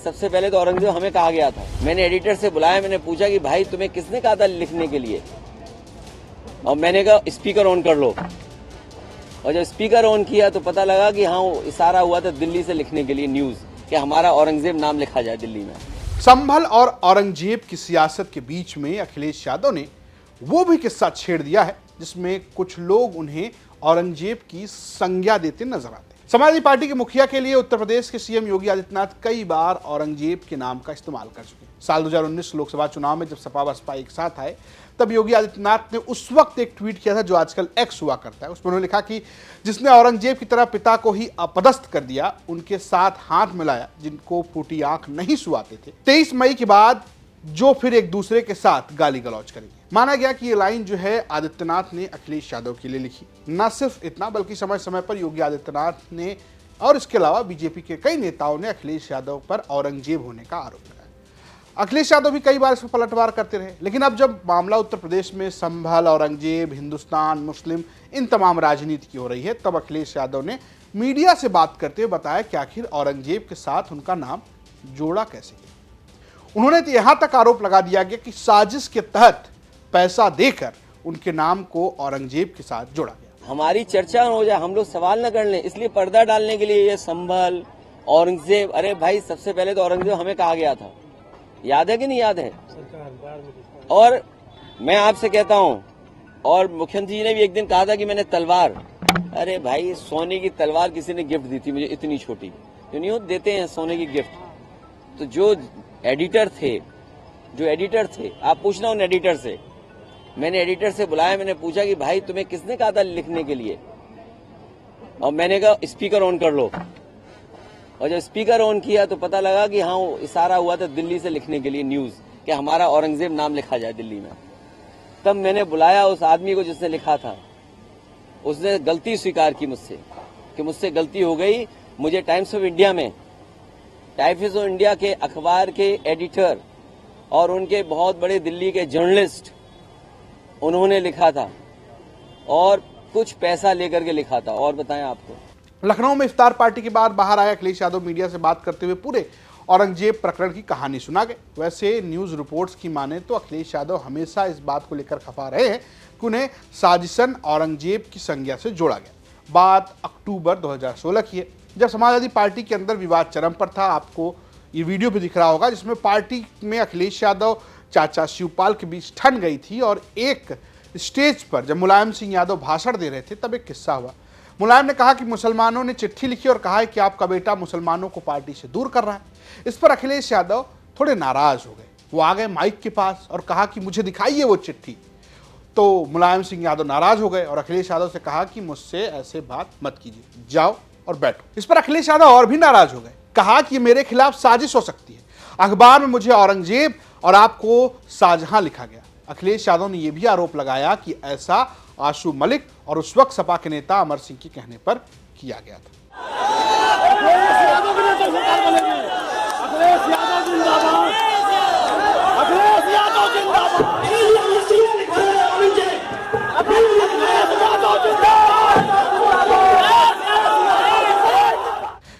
सबसे पहले तो औरंगजेब हमें कहा गया था। मैंने एडिटर से बुलाया, मैंने पूछा कि भाई तुम्हें किसने कहा था लिखने के लिए, और मैंने कहा स्पीकर ऑन कर लो। और जब स्पीकर ऑन किया तो पता लगा कि हाँ, इशारा हुआ था दिल्ली से लिखने के लिए न्यूज कि हमारा औरंगजेब नाम लिखा जाए दिल्ली में। संभल और औरंगजेब की सियासत के बीच में अखिलेश यादव ने वो भी किस्सा छेड़ दिया है जिसमें कुछ लोग उन्हें औरंगजेब की संज्ञा देते नजर आते हैं। समाजवादी पार्टी के मुखिया के लिए उत्तर प्रदेश के सीएम योगी आदित्यनाथ कई बार औरंगजेब के नाम का इस्तेमाल कर चुके हैं। साल 2019 लोकसभा चुनाव में जब सपा बसपा एक साथ आए तब योगी आदित्यनाथ ने उस वक्त एक ट्वीट किया था जो आजकल एक्स हुआ करता है। उसमें उन्होंने लिखा कि जिसने औरंगजेब की तरह पिता को ही अपदस्थ कर दिया, उनके साथ हाथ मिलाया जिनको फूटी आंख नहीं सुहाते थे, 23 मई के बाद जो फिर एक दूसरे के साथ गाली गलौज करेंगे। माना गया कि ये लाइन जो है आदित्यनाथ ने अखिलेश यादव के लिए लिखी। न सिर्फ इतना बल्कि समय समय पर योगी आदित्यनाथ ने और इसके अलावा बीजेपी के कई नेताओं ने अखिलेश यादव पर औरंगजेब होने का आरोप लगाया। अखिलेश यादव भी कई बार इस पर पलटवार करते रहे, लेकिन अब जब मामला उत्तर प्रदेश में संभल, औरंगजेब, हिंदुस्तान, मुस्लिम, इन तमाम राजनीति की हो रही है, तब अखिलेश यादव ने मीडिया से बात करते हुए बताया कि आखिर औरंगजेब के साथ उनका नाम जोड़ा कैसे गया। उन्होंने तो यहां तक आरोप लगा दिया गया कि साजिश के तहत पैसा देकर उनके नाम को औरंगजेब के साथ जोड़ा गया। हमारी चर्चा हो जाए, हम लोग सवाल न कर लें, इसलिए पर्दा डालने के लिए ये संभल, औरंगजेब। अरे भाई, सबसे पहले तो औरंगजेब हमें कहा गया था, याद है कि नहीं याद है? और मैं आपसे कहता हूं, और मुख्यमंत्री जी ने भी एक दिन कहा था कि मैंने तलवार, अरे भाई सोने की तलवार किसी ने गिफ्ट दी थी मुझे, इतनी छोटी, तो नहीं देते हैं सोने की गिफ्ट। तो जो एडिटर थे, आप पूछना उन एडिटर से, मैंने एडिटर से बुलाया, मैंने पूछा कि भाई तुम्हें किसने कहा था लिखने के लिए, और मैंने कहा स्पीकर ऑन कर लो। और जब स्पीकर ऑन किया तो पता लगा कि हाँ, इशारा हुआ था दिल्ली से लिखने के लिए न्यूज कि हमारा औरंगजेब नाम लिखा जाए दिल्ली में। तब मैंने बुलाया उस आदमी को जिसने लिखा था, उसने गलती स्वीकार की मुझसे कि मुझसे गलती हो गई। मुझे टाइम्स ऑफ इंडिया के अखबार के एडिटर और उनके बहुत बड़े दिल्ली के जर्नलिस्ट, उन्होंने लिखा था और कुछ पैसा लेकर के लिखा था। और बताएं आपको, लखनऊ में इफ्तार पार्टी के बाद बाहर आए अखिलेश यादव मीडिया से बात करते हुए पूरे औरंगजेब प्रकरण की कहानी सुना गए। वैसे न्यूज रिपोर्ट्स की माने तो अखिलेश यादव हमेशा इस बात को लेकर खफा रहे हैं कि उन्हें साजिशन औरंगजेब की संज्ञा से जोड़ा गया। बात अक्टूबर 2016 की है, जब समाजवादी पार्टी के अंदर विवाद चरम पर था। आपको ये वीडियो भी दिख रहा होगा जिसमें पार्टी में अखिलेश यादव चाचा शिवपाल के बीच ठन गई थी। और एक स्टेज पर जब मुलायम सिंह यादव भाषण दे रहे थे तब एक किस्सा हुआ। मुलायम ने कहा कि मुसलमानों ने चिट्ठी लिखी और कहा है कि आपका बेटा मुसलमानों को पार्टी से दूर कर रहा है। इस पर अखिलेश यादव थोड़े नाराज हो गए। वो आ गए माइक के पास और कहा कि मुझे दिखाइए वो चिट्ठी। तो मुलायम सिंह यादव नाराज हो गए और अखिलेश यादव से कहा कि मुझसे ऐसे बात मत कीजिए, जाओ और बैठो। इस पर अखिलेश यादव और भी नाराज हो गए, कहा कि मेरे खिलाफ साजिश हो सकती है, अखबार में मुझे औरंगजेब और आपको शाहजहां लिखा गया। अखिलेश यादव ने यह भी आरोप लगाया कि ऐसा आशु मलिक और उस वक्त सपा के नेता अमर सिंह के कहने पर किया गया था।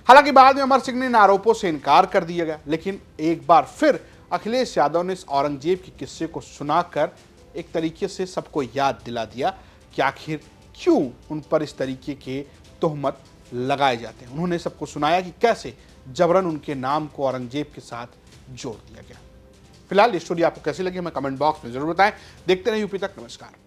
हालांकि बाद में अमर सिंह ने इन आरोपों से इनकार कर दिया गया, लेकिन एक बार फिर अखिलेश यादव ने इस औरंगजेब के किस्से को सुनाकर एक तरीके से सबको याद दिला दिया कि आखिर क्यों उन पर इस तरीके के तोहमत लगाए जाते हैं। उन्होंने सबको सुनाया कि कैसे जबरन उनके नाम को औरंगजेब के साथ जोड़ दिया गया। फिलहाल ये स्टोरी आपको कैसी लगी हमें कमेंट बॉक्स में जरूर बताएं। देखते रहिए यूपी तक। नमस्कार।